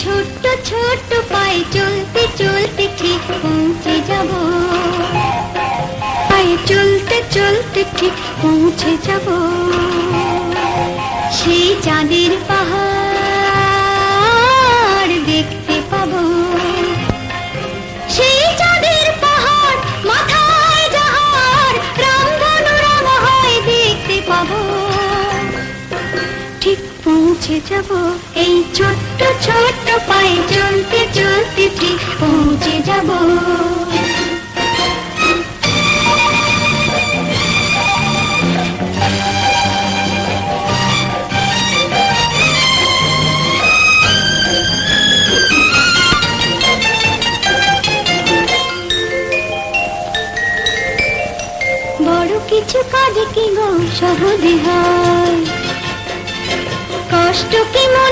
ছোট্ট ছোট্ট পায়ে চলতে চলতে ঠিক পৌঁছে যাব, পায়ে চলতে চলতে ঠিক পৌঁছে যাব সেই চাঁদের পাহাড় দেখতে পাবো। সেই চাঁদের পাহাড় মাথায় যাহার রামধনু রাঙা হয় দেখতে পাবো। ঠিক পৌঁছে যাব এই ছোট্ট ছোট্ট পায়ে চলতে চলতে ঠিক পৌঁছে যাব। বড় কিছু কাজ কি গো সহজে হয়, কষ্ট কি মনে